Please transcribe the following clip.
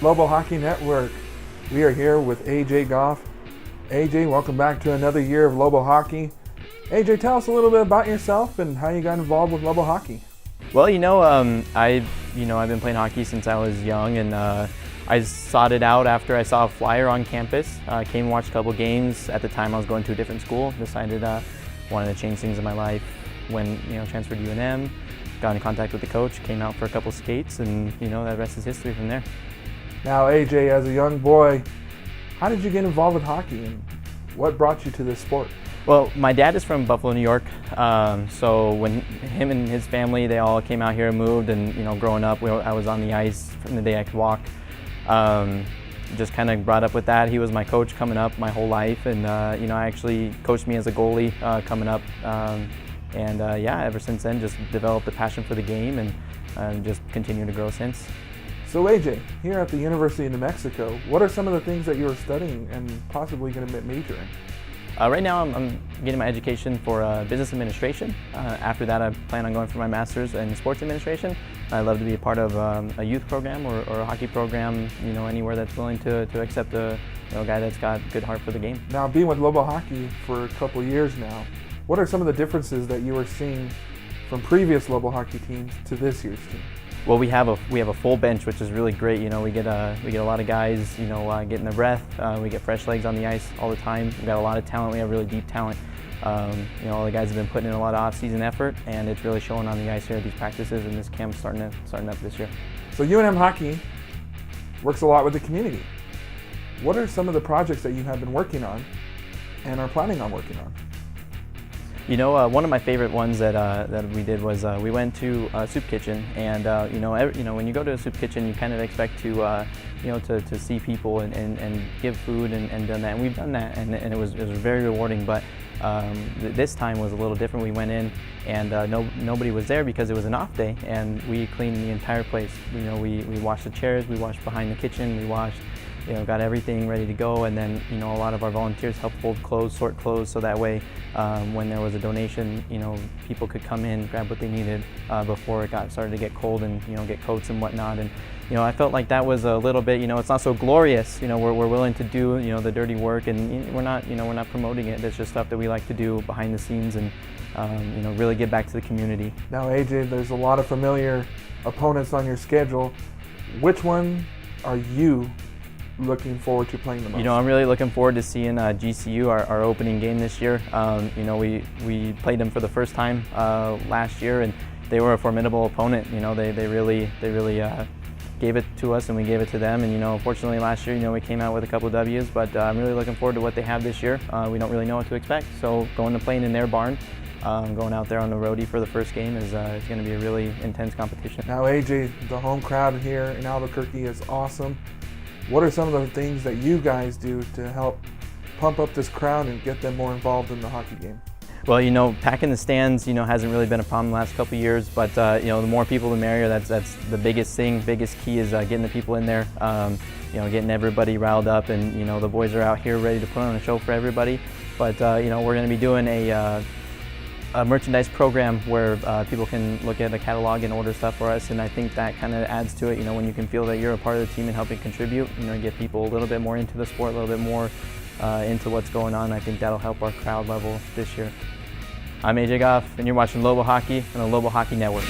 Lobos Hockey Network. We are here with AJ Goff. AJ, welcome back to another year of Lobos Hockey. AJ, tell us a little bit about yourself and how you got involved with Lobos Hockey. Well, I've been playing hockey since I was young, and I sought it out after I saw a flyer on campus. Came and watched a couple games. At the time, I was going to a different school. Decided wanted to change things in my life. When transferred to UNM, got in contact with the coach, came out for a couple skates, and that rest is history from there. Now, AJ, as a young boy, how did you get involved with hockey, and what brought you to this sport? Well, my dad is from Buffalo, New York. So when him and his family, they all came out here and moved, and growing up, I was on the ice from the day I could walk. Just kind of brought up with that. He was my coach coming up my whole life, and I actually coached me as a goalie coming up. Ever since then, just developed a passion for the game, and just continued to grow since. So AJ, here at the University of New Mexico, what are some of the things that you are studying and possibly going to major in? Right now, I'm getting my education for business administration. After that, I plan on going for my master's in sports administration. I'd love to be a part of a youth program or a hockey program, anywhere that's willing to accept a guy that's got a good heart for the game. Now, being with Lobos Hockey for a couple years now, what are some of the differences that you are seeing from previous Lobos Hockey teams to this year's team? Well, we have a full bench, which is really great. We get a lot of guys, getting their breath. We get fresh legs on the ice all the time. We've got a lot of talent. We have really deep talent. All the guys have been putting in a lot of off-season effort, and it's really showing on the ice here at these practices, and this camp's starting up this year. So UNM Hockey works a lot with the community. What are some of the projects that you have been working on and are planning on working on? One of my favorite ones that we did was we went to a soup kitchen, and when you go to a soup kitchen, you kind of expect to see people and give food and done that, and we've done that, and it was very rewarding. But this time was a little different. We went in, and nobody was there because it was an off day, and we cleaned the entire place. We washed the chairs, we washed behind the kitchen, we washed. Got everything ready to go, and then a lot of our volunteers helped fold clothes, sort clothes, so that way when there was a donation, people could come in, grab what they needed before it started to get cold, and get coats and whatnot. And I felt like that was a little bit, it's not so glorious. We're willing to do the dirty work, and we're not promoting it. It's just stuff that we like to do behind the scenes, and really give back to the community. Now, AJ, there's a lot of familiar opponents on your schedule. Which one are you looking forward to playing the most? I'm really looking forward to seeing GCU, our opening game this year. We played them for the first time last year, and they were a formidable opponent. They really gave it to us, and we gave it to them. And unfortunately last year, we came out with a couple of W's, but I'm really looking forward to what they have this year. We don't really know what to expect, so going to playing in their barn, going out there on the roadie for the first game is going to be a really intense competition. Now, AJ, the home crowd here in Albuquerque is awesome. What are some of the things that you guys do to help pump up this crowd and get them more involved in the hockey game? Well, packing the stands, hasn't really been a problem the last couple of years, but the more people the merrier. That's the biggest thing. Biggest key is getting the people in there, getting everybody riled up, and the boys are out here ready to put on a show for everybody. But we're going to be doing a merchandise program where people can look at the catalog and order stuff for us, and I think that kind of adds to it. When you can feel that you're a part of the team and helping contribute, get people a little bit more into the sport, a little bit more into what's going on. I think that'll help our crowd level this year. I'm AJ Goff, and you're watching Lobos Hockey on the Lobos Hockey Network.